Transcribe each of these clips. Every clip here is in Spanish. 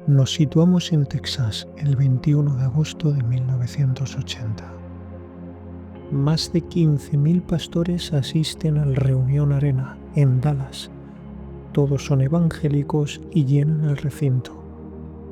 Nos situamos en Texas el 21 de agosto de 1980. Más de 15.000 pastores asisten al Reunión Arena en Dallas. Todos son evangélicos y llenan el recinto.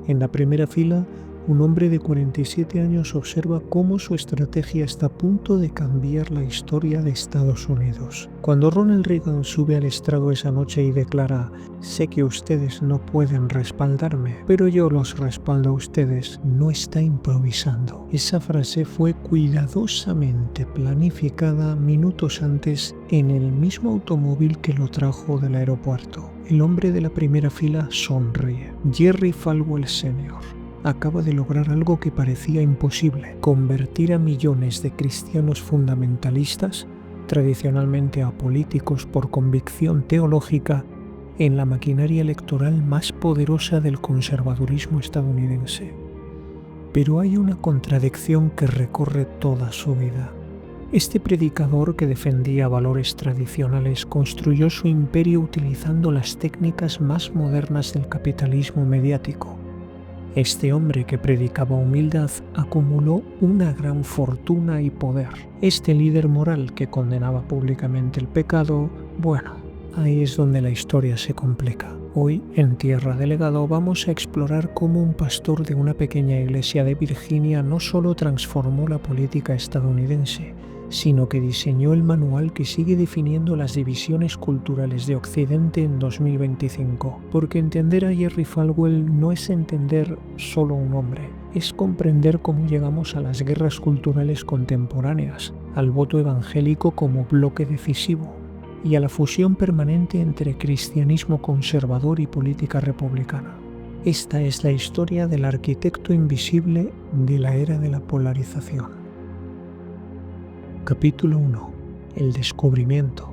En la primera fila, un hombre de 47 años observa cómo su estrategia está a punto de cambiar la historia de Estados Unidos. Cuando Ronald Reagan sube al estrado esa noche y declara: «Sé que ustedes no pueden respaldarme, pero yo los respaldo a ustedes», no está improvisando. Esa frase fue cuidadosamente planificada minutos antes en el mismo automóvil que lo trajo del aeropuerto. El hombre de la primera fila sonríe. Jerry Falwell Sr. acaba de lograr algo que parecía imposible: convertir a millones de cristianos fundamentalistas, tradicionalmente apolíticos por convicción teológica, en la maquinaria electoral más poderosa del conservadurismo estadounidense. Pero hay una contradicción que recorre toda su vida. Este predicador, que defendía valores tradicionales, construyó su imperio utilizando las técnicas más modernas del capitalismo mediático. Este hombre, que predicaba humildad, acumuló una gran fortuna y poder. Este líder moral, que condenaba públicamente el pecado, bueno, ahí es donde la historia se complica. Hoy, en Tierra de Legado, vamos a explorar cómo un pastor de una pequeña iglesia de Virginia no solo transformó la política estadounidense, sino que diseñó el manual que sigue definiendo las divisiones culturales de Occidente en 2025. Porque entender a Jerry Falwell no es entender solo un hombre, es comprender cómo llegamos a las guerras culturales contemporáneas, al voto evangélico como bloque decisivo y a la fusión permanente entre cristianismo conservador y política republicana. Esta es la historia del arquitecto invisible de la era de la polarización. Capítulo 1. El descubrimiento.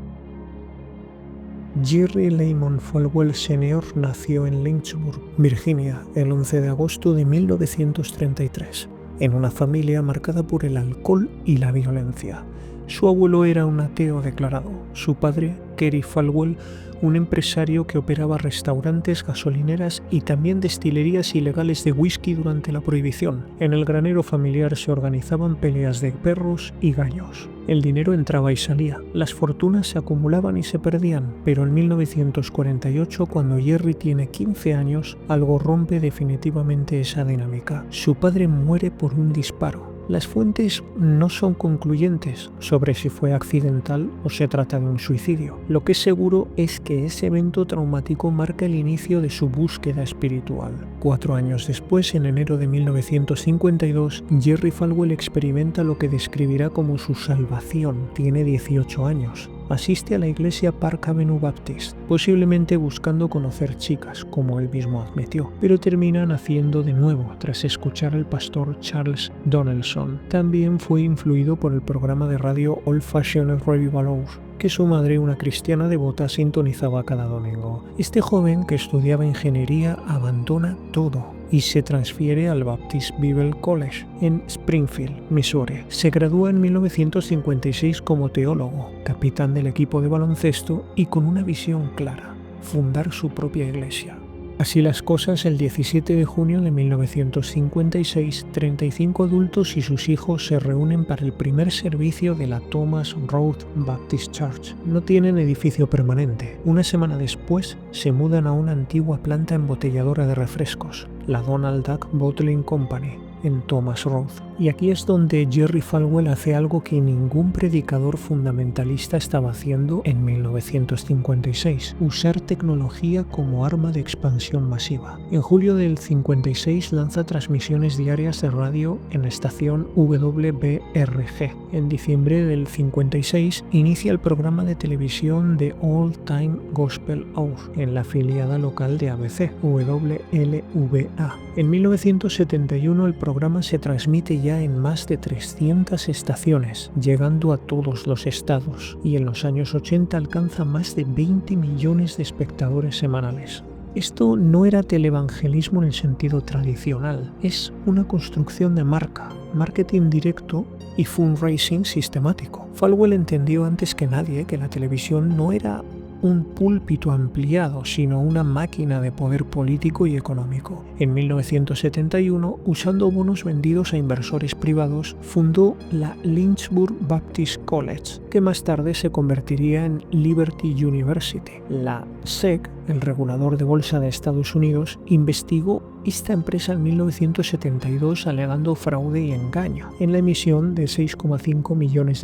Jerry Lamont Falwell Sr. nació en Lynchburg, Virginia, el 11 de agosto de 1933, en una familia marcada por el alcohol y la violencia. Su abuelo era un ateo declarado. Su padre, Kerry Falwell, un empresario que operaba restaurantes, gasolineras y también destilerías ilegales de whisky durante la prohibición. En el granero familiar se organizaban peleas de perros y gallos. El dinero entraba y salía, las fortunas se acumulaban y se perdían, pero en 1948, cuando Jerry tiene 15 años, algo rompe definitivamente esa dinámica. Su padre muere por un disparo. Las fuentes no son concluyentes sobre si fue accidental o se trata de un suicidio. Lo que es seguro es que ese evento traumático marca el inicio de su búsqueda espiritual. 4 años después, en enero de 1952, Jerry Falwell experimenta lo que describirá como su salvación. Tiene 18 años. Asiste a la iglesia Park Avenue Baptist, posiblemente buscando conocer chicas, como él mismo admitió, pero termina naciendo de nuevo tras escuchar al pastor Charles Donelson. También fue influido por el programa de radio Old Fashioned Revival Hour, que su madre, una cristiana devota, sintonizaba cada domingo. Este joven, que estudiaba ingeniería, abandona todo y se transfiere al Baptist Bible College en Springfield, Missouri. Se gradúa en 1956 como teólogo, capitán del equipo de baloncesto y con una visión clara: fundar su propia iglesia. Así las cosas, el 17 de junio de 1956, 35 adultos y sus hijos se reúnen para el primer servicio de la Thomas Road Baptist Church. No tienen edificio permanente. Una semana después, se mudan a una antigua planta embotelladora de refrescos, la Donald Duck Bottling Company, en Thomas Road. Y aquí es donde Jerry Falwell hace algo que ningún predicador fundamentalista estaba haciendo en 1956: usar tecnología como arma de expansión masiva. En julio del 56 lanza transmisiones diarias de radio en la estación WBRG. En diciembre del 56 inicia el programa de televisión de All Time Gospel Hour en la afiliada local de ABC, WLVA. En 1971 el programa se transmite ya en más de 300 estaciones, llegando a todos los estados, y en los años 80 alcanza más de 20 millones de espectadores semanales. Esto no era televangelismo en el sentido tradicional, es una construcción de marca, marketing directo y fundraising sistemático. Falwell entendió antes que nadie que la televisión no era un púlpito ampliado, sino una máquina de poder político y económico. En 1971, usando bonos vendidos a inversores privados, fundó la Lynchburg Baptist College, que más tarde se convertiría en Liberty University. La SEC, el regulador de bolsa de Estados Unidos, investigó esta empresa en 1972 alegando fraude y engaño en la emisión de $6,5 millones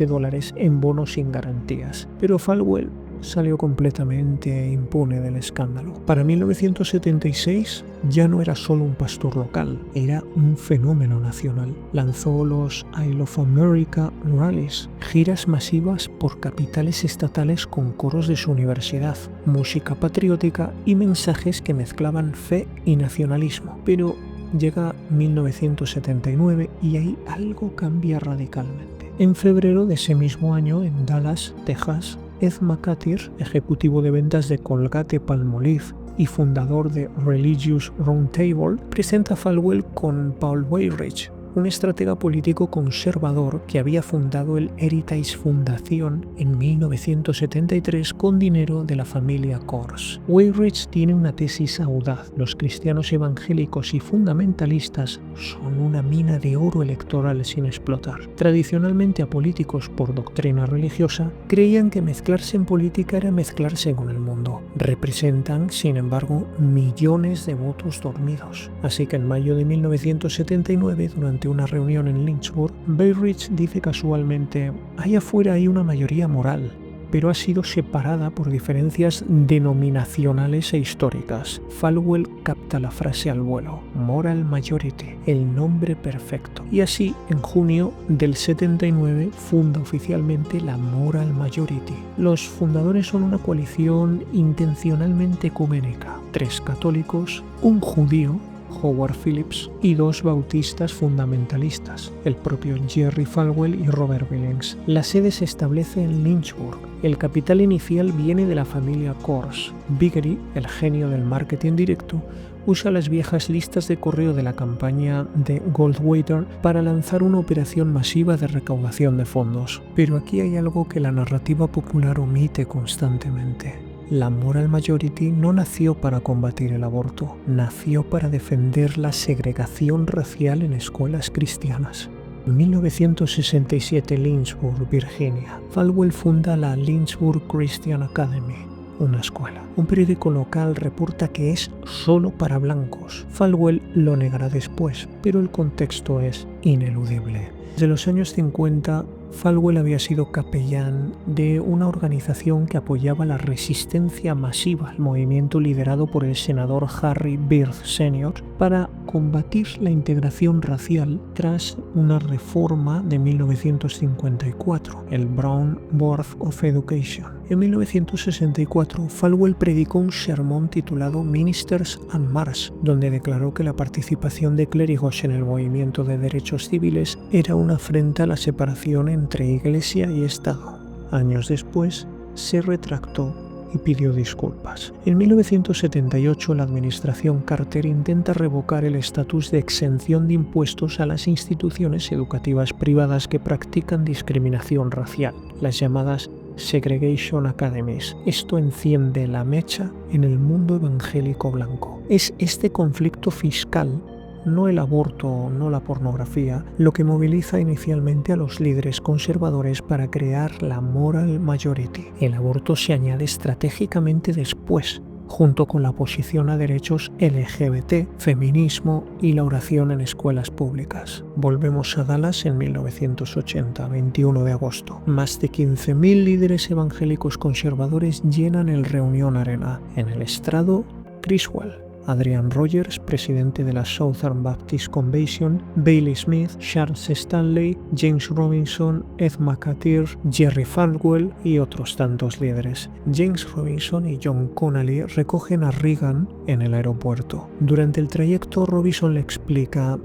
en bonos sin garantías. Pero Falwell salió completamente impune del escándalo. Para 1976 ya no era solo un pastor local, era un fenómeno nacional. Lanzó los I Love America Rallies, giras masivas por capitales estatales con coros de su universidad, música patriótica y mensajes que mezclaban fe y nacionalismo. Pero llega 1979 y ahí algo cambia radicalmente. En febrero de ese mismo año, en Dallas, Texas, Ed McCarthy, ejecutivo de ventas de Colgate-Palmolive y fundador de Religious Roundtable, presenta a Falwell con Paul Weyrich, un estratega político conservador que había fundado el Heritage Fundación en 1973 con dinero de la familia Kors. Weyrich tiene una tesis audaz: los cristianos evangélicos y fundamentalistas son una mina de oro electoral sin explotar. Tradicionalmente apolíticos por doctrina religiosa, creían que mezclarse en política era mezclarse con el mundo. Representan, sin embargo, millones de votos dormidos. Así que en mayo de 1979, durante una reunión en Lynchburg, Weyrich dice casualmente: allá afuera hay una mayoría moral, pero ha sido separada por diferencias denominacionales e históricas. Falwell capta la frase al vuelo: Moral Majority, el nombre perfecto. Y así, en junio del 79, funda oficialmente la Moral Majority. Los fundadores son una coalición intencionalmente ecuménica: 3 católicos, un judío, Howard Phillips, y 2 bautistas fundamentalistas, el propio Jerry Falwell y Robert Billings. La sede se establece en Lynchburg. El capital inicial viene de la familia Kors. Biggery, el genio del marketing directo, usa las viejas listas de correo de la campaña de Goldwater para lanzar una operación masiva de recaudación de fondos. Pero aquí hay algo que la narrativa popular omite constantemente. La Moral Majority no nació para combatir el aborto, nació para defender la segregación racial en escuelas cristianas. En 1967, Lynchburg, Virginia, Falwell funda la Lynchburg Christian Academy, una escuela. Un periódico local reporta que es solo para blancos. Falwell lo negará después, pero el contexto es ineludible. Desde los años 50, Falwell había sido capellán de una organización que apoyaba la resistencia masiva al movimiento liderado por el senador Harry Byrd Sr. para combatir la integración racial tras una reforma de 1954, el Brown Board of Education. En 1964, Falwell predicó un sermón titulado Ministers and March, donde declaró que la participación de clérigos en el movimiento de derechos civiles era una afrenta a la separación entre Iglesia y Estado. Años después, se retractó y pidió disculpas. En 1978, la administración Carter intenta revocar el estatus de exención de impuestos a las instituciones educativas privadas que practican discriminación racial, las llamadas Segregation Academies. Esto enciende la mecha en el mundo evangélico blanco. Es este conflicto fiscal, no el aborto, no la pornografía, lo que moviliza inicialmente a los líderes conservadores para crear la Moral Majority. El aborto se añade estratégicamente después, junto con la oposición a derechos LGBT, feminismo y la oración en escuelas públicas. Volvemos a Dallas en 1980, 21 de agosto. Más de 15.000 líderes evangélicos conservadores llenan el Reunion Arena. En el estrado, Criswell, Adrian Rogers, presidente de la Southern Baptist Convention, Bailey Smith, Charles Stanley, James Robinson, Ed McCarthy, Jerry Falwell y otros tantos líderes. James Robinson y John Connally recogen a Reagan en el aeropuerto. Durante el trayecto, Robinson le explica: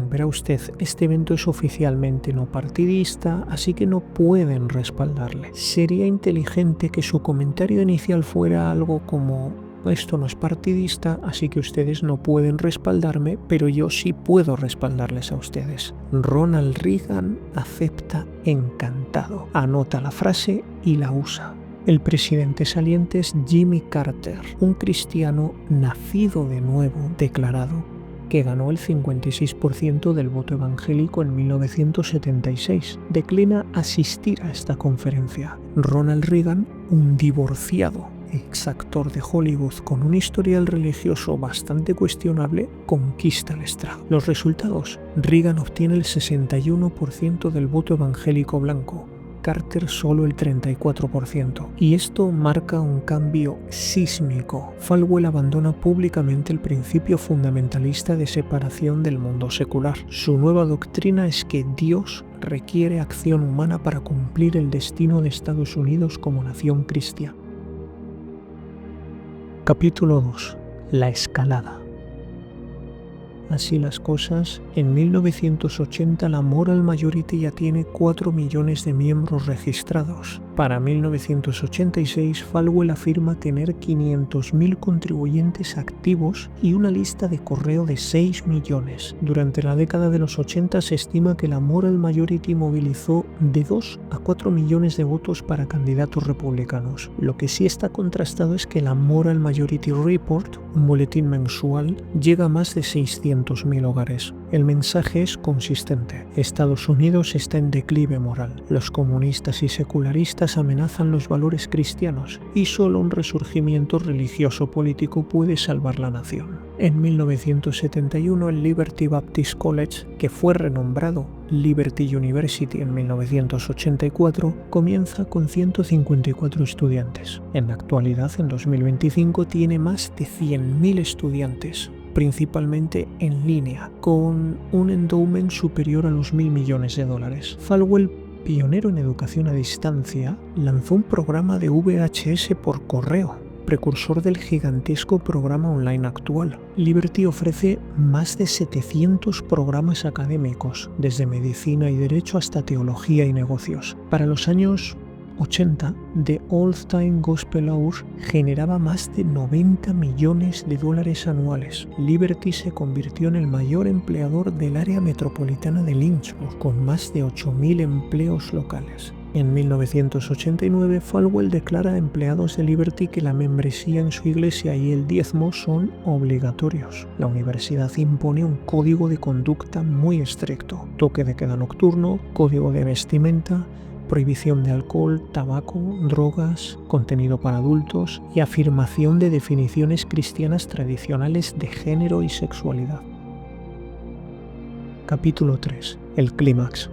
verá usted, este evento es oficialmente no partidista, así que no pueden respaldarle. Sería inteligente que su comentario inicial fuera algo como: esto no es partidista, así que ustedes no pueden respaldarme, pero yo sí puedo respaldarles a ustedes. Ronald Reagan acepta encantado, anota la frase y la usa. El presidente saliente es Jimmy Carter, un cristiano nacido de nuevo, declarado, que ganó el 56% del voto evangélico en 1976. Declina asistir a esta conferencia. Ronald Reagan, un divorciado exactor de Hollywood con un historial religioso bastante cuestionable, conquista el estrado. Los resultados: Reagan obtiene el 61% del voto evangélico blanco, Carter solo el 34%, y esto marca un cambio sísmico. Falwell abandona públicamente el principio fundamentalista de separación del mundo secular. Su nueva doctrina es que Dios requiere acción humana para cumplir el destino de Estados Unidos como nación cristiana. Capítulo 2. La escalada. Así las cosas, en 1980 la Moral Majority ya tiene 4 millones de miembros registrados. Para 1986, Falwell afirma tener 500.000 contribuyentes activos y una lista de correo de 6 millones. Durante la década de los 80 se estima que la Moral Majority movilizó de 2 a 4 millones de votos para candidatos republicanos. Lo que sí está contrastado es que la Moral Majority Report, un boletín mensual, llega a más de 600.000 hogares. El mensaje es consistente. Estados Unidos está en declive moral. Los comunistas y secularistas amenazan los valores cristianos y solo un resurgimiento religioso político puede salvar la nación. En 1971 el Liberty Baptist College, que fue renombrado Liberty University en 1984, comienza con 154 estudiantes. En la actualidad, en 2025, tiene más de 100.000 estudiantes, principalmente en línea, con un endowment superior a los $1.000 millones. Falwell, pionero en educación a distancia, lanzó un programa de VHS por correo, precursor del gigantesco programa online actual. Liberty ofrece más de 700 programas académicos, desde medicina y derecho hasta teología y negocios. Para los años 80, The Old Time Gospel Hour generaba más de $90 millones anuales. Liberty se convirtió en el mayor empleador del área metropolitana de Lynchburg, con más de 8.000 empleos locales. En 1989, Falwell declara a empleados de Liberty que la membresía en su iglesia y el diezmo son obligatorios. La universidad impone un código de conducta muy estricto: toque de queda nocturno, código de vestimenta, prohibición de alcohol, tabaco, drogas, contenido para adultos y afirmación de definiciones cristianas tradicionales de género y sexualidad. Capítulo 3. El clímax.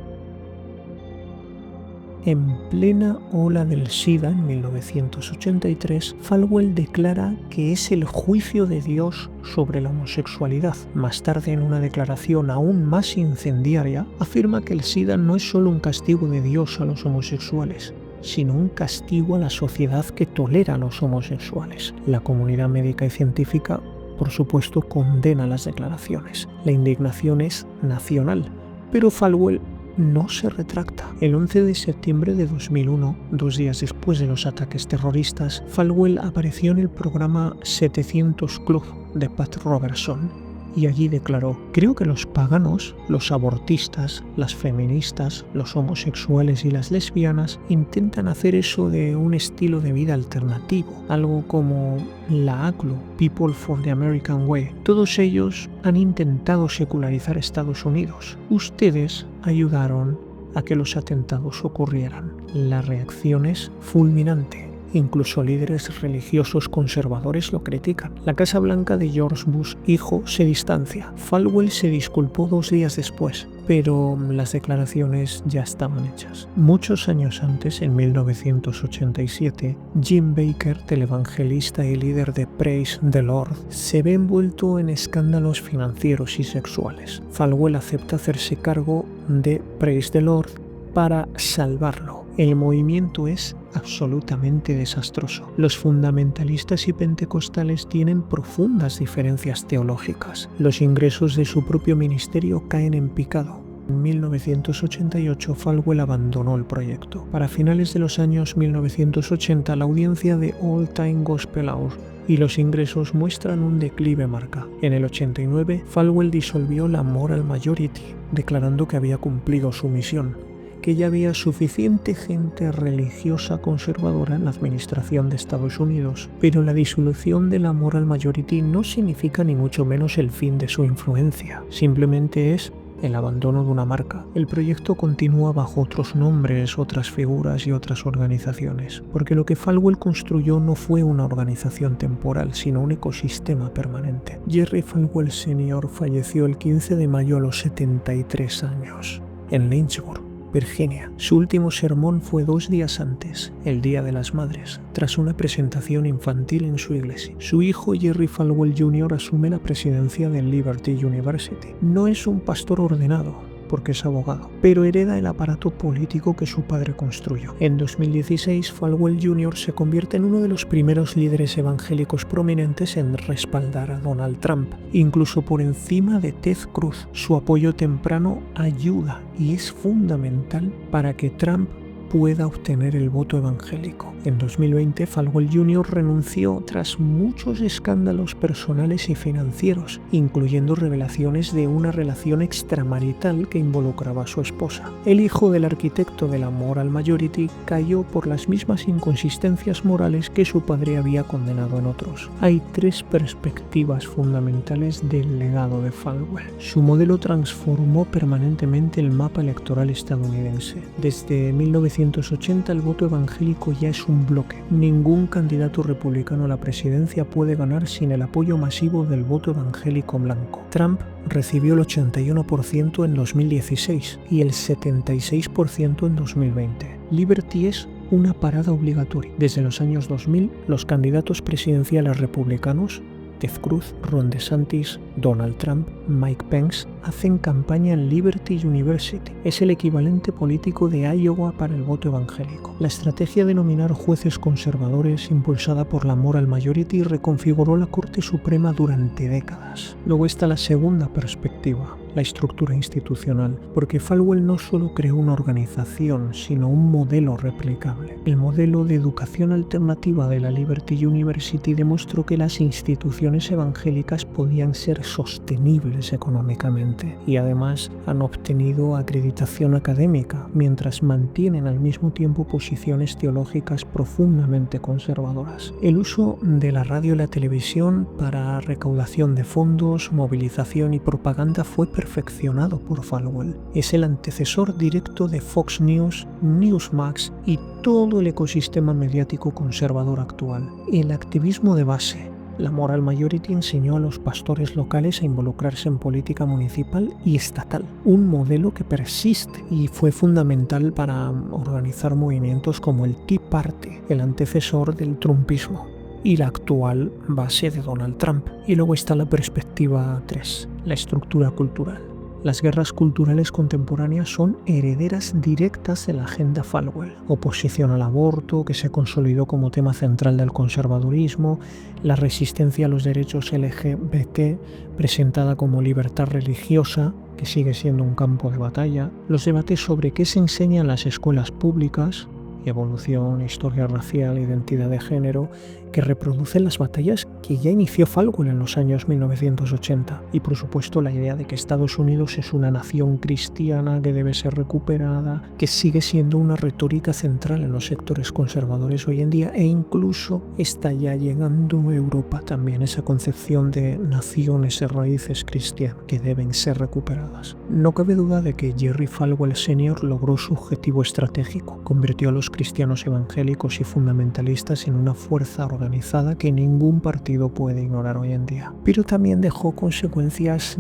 En plena ola del SIDA, en 1983, Falwell declara que es el juicio de Dios sobre la homosexualidad. Más tarde, en una declaración aún más incendiaria, afirma que el SIDA no es solo un castigo de Dios a los homosexuales, sino un castigo a la sociedad que tolera a los homosexuales. La comunidad médica y científica, por supuesto, condena las declaraciones. La indignación es nacional, pero Falwell no se retracta. El 11 de septiembre de 2001, 2 días después de los ataques terroristas, Falwell apareció en el programa 700 Club de Pat Robertson y allí declaró: creo que los paganos, los abortistas, las feministas, los homosexuales y las lesbianas intentan hacer eso de un estilo de vida alternativo, algo como la ACLU, People for the American Way. Todos ellos han intentado secularizar Estados Unidos. Ustedes ayudaron a que los atentados ocurrieran. La reacción es fulminante. Incluso líderes religiosos conservadores lo critican. La Casa Blanca de George Bush hijo se distancia. Falwell se disculpó 2 días después, pero las declaraciones ya estaban hechas. Muchos años antes, en 1987, Jim Bakker, televangelista y líder de Praise the Lord, se ve envuelto en escándalos financieros y sexuales. Falwell acepta hacerse cargo de Praise the Lord para salvarlo. El movimiento es absolutamente desastroso. Los fundamentalistas y pentecostales tienen profundas diferencias teológicas. Los ingresos de su propio ministerio caen en picado. En 1988 Falwell abandonó el proyecto. Para finales de los años 1980 la audiencia de Old Time Gospel Hour y los ingresos muestran un declive marca. En el 89 Falwell disolvió la Moral Majority, declarando que había cumplido su misión. que ya había suficiente gente religiosa conservadora en la administración de Estados Unidos, pero la disolución de la Moral Majority no significa ni mucho menos el fin de su influencia, simplemente es el abandono de una marca. El proyecto continúa bajo otros nombres, otras figuras y otras organizaciones, porque lo que Falwell construyó no fue una organización temporal, sino un ecosistema permanente. Jerry Falwell Sr. falleció el 15 de mayo a los 73 años, en Lynchburg, Virginia. Su último sermón fue 2 días antes, el Día de las Madres, tras una presentación infantil en su iglesia. Su hijo Jerry Falwell Jr. asume la presidencia de Liberty University. No es un pastor ordenado, porque es abogado, pero hereda el aparato político que su padre construyó. En 2016, Falwell Jr. se convierte en uno de los primeros líderes evangélicos prominentes en respaldar a Donald Trump, incluso por encima de Ted Cruz. Su apoyo temprano ayuda y es fundamental para que Trump pueda obtener el voto evangélico. En 2020, Falwell Jr. renunció tras muchos escándalos personales y financieros, incluyendo revelaciones de una relación extramarital que involucraba a su esposa. El hijo del arquitecto de la Moral Majority cayó por las mismas inconsistencias morales que su padre había condenado en otros. Hay 3 perspectivas fundamentales del legado de Falwell. Su modelo transformó permanentemente el mapa electoral estadounidense. Desde 1980 el voto evangélico ya es un bloque. Ningún candidato republicano a la presidencia puede ganar sin el apoyo masivo del voto evangélico blanco. Trump recibió el 81% en 2016 y el 76% en 2020. Liberty es una parada obligatoria. Desde los años 2000, los candidatos presidenciales republicanos, Ted Cruz, Ron DeSantis, Donald Trump, Mike Pence, hacen campaña en Liberty University. Es el equivalente político de Iowa para el voto evangélico. La estrategia de nominar jueces conservadores, impulsada por la Moral Majority, reconfiguró la Corte Suprema durante décadas. Luego está la segunda perspectiva, la estructura institucional, porque Falwell no solo creó una organización, sino un modelo replicable. El modelo de educación alternativa de la Liberty University demostró que las instituciones evangélicas podían ser sostenibles económicamente y además han obtenido acreditación académica, mientras mantienen al mismo tiempo posiciones teológicas profundamente conservadoras. El uso de la radio y la televisión para recaudación de fondos, movilización y propaganda fue perfeccionado por Falwell. Es el antecesor directo de Fox News, Newsmax y todo el ecosistema mediático conservador actual. El activismo de base. La Moral Majority enseñó a los pastores locales a involucrarse en política municipal y estatal, un modelo que persiste y fue fundamental para organizar movimientos como el Tea Party, el antecesor del trumpismo, y la actual base de Donald Trump. Y luego está la perspectiva 3, la estructura cultural. Las guerras culturales contemporáneas son herederas directas de la agenda Falwell. Oposición al aborto, que se consolidó como tema central del conservadurismo, la resistencia a los derechos LGBT, presentada como libertad religiosa, que sigue siendo un campo de batalla, los debates sobre qué se enseña en las escuelas públicas, evolución, historia racial, identidad de género, que reproducen las batallas que ya inició Falwell en los años 1980. Y por supuesto la idea de que Estados Unidos es una nación cristiana que debe ser recuperada, que sigue siendo una retórica central en los sectores conservadores hoy en día, e incluso está ya llegando a Europa también esa concepción de naciones de raíces cristianas que deben ser recuperadas. No cabe duda de que Jerry Falwell Sr. logró su objetivo estratégico, convirtió a los cristianos evangélicos y fundamentalistas en una fuerza organizada que ningún partido puede ignorar hoy en día. Pero también dejó consecuencias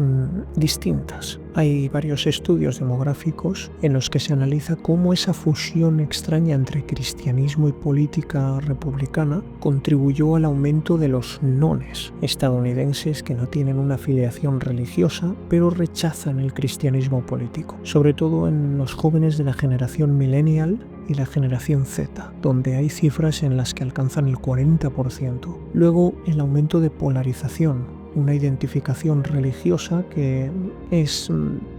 distintas. Hay varios estudios demográficos en los que se analiza cómo esa fusión extraña entre cristianismo y política republicana contribuyó al aumento de los nones estadounidenses que no tienen una afiliación religiosa, pero rechazan el cristianismo político, sobre todo en los jóvenes de la generación millennial y la generación Z, donde hay cifras en las que alcanzan el 40%. Luego, el aumento de polarización, una identificación religiosa que es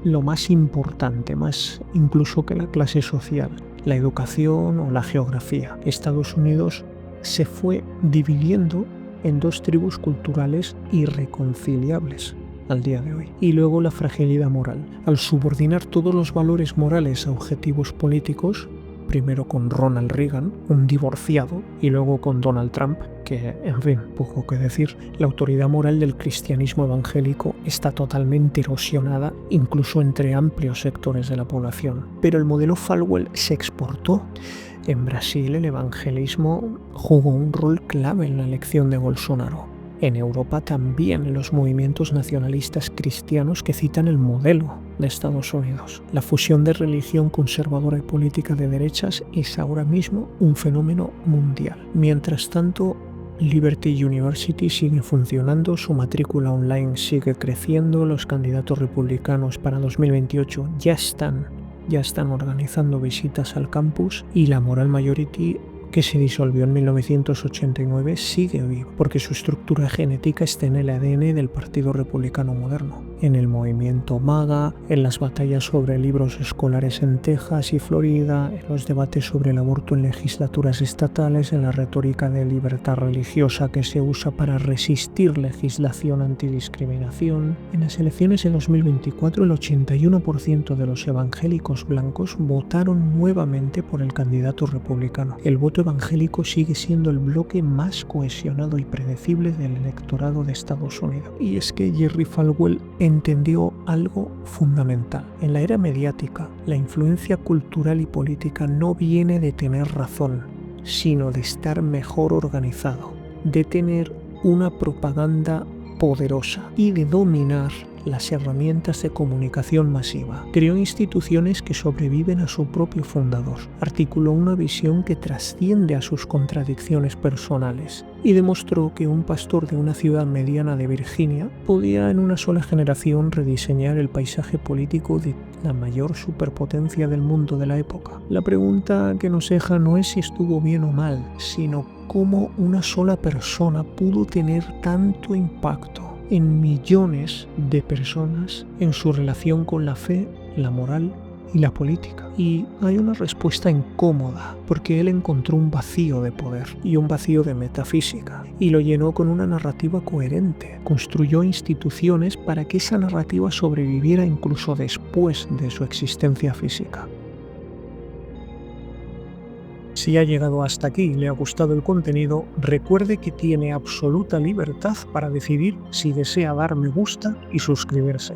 lo más importante, más incluso que la clase social, la educación o la geografía. Estados Unidos se fue dividiendo en 2 tribus culturales irreconciliables, al día de hoy. Y luego la fragilidad moral. Al subordinar todos los valores morales a objetivos políticos, primero con Ronald Reagan, un divorciado, y luego con Donald Trump, que, en fin, poco que decir, la autoridad moral del cristianismo evangélico está totalmente erosionada, incluso entre amplios sectores de la población. Pero el modelo Falwell se exportó. En Brasil, el evangelismo jugó un rol clave en la elección de Bolsonaro. En Europa también los movimientos nacionalistas cristianos que citan el modelo de Estados Unidos. La fusión de religión conservadora y política de derechas es ahora mismo un fenómeno mundial. Mientras tanto, Liberty University sigue funcionando, su matrícula online sigue creciendo, los candidatos republicanos para 2028 ya están organizando visitas al campus y la Moral Majority, que se disolvió en 1989, sigue viva, porque su estructura genética está en el ADN del Partido Republicano moderno, en el movimiento MAGA, en las batallas sobre libros escolares en Texas y Florida, en los debates sobre el aborto en legislaturas estatales, en la retórica de libertad religiosa que se usa para resistir legislación antidiscriminación. En las elecciones de 2024, el 81% de los evangélicos blancos votaron nuevamente por el candidato republicano. El voto evangélico sigue siendo el bloque más cohesionado y predecible del electorado de Estados Unidos. Y es que Jerry Falwell entendió algo fundamental. En la era mediática, la influencia cultural y política no viene de tener razón, sino de estar mejor organizado, de tener una propaganda poderosa y de dominar las herramientas de comunicación masiva. Creó instituciones que sobreviven a su propio fundador, articuló una visión que trasciende a sus contradicciones personales y demostró que un pastor de una ciudad mediana de Virginia podía en una sola generación rediseñar el paisaje político de la mayor superpotencia del mundo de la época. La pregunta que nos deja no es si estuvo bien o mal, sino cómo una sola persona pudo tener tanto impacto en millones de personas en su relación con la fe, la moral y la política. Y hay una respuesta incómoda, porque él encontró un vacío de poder y un vacío de metafísica, y lo llenó con una narrativa coherente. Construyó instituciones para que esa narrativa sobreviviera incluso después de su existencia física. Si ha llegado hasta aquí y le ha gustado el contenido, recuerde que tiene absoluta libertad para decidir si desea dar me gusta y suscribirse.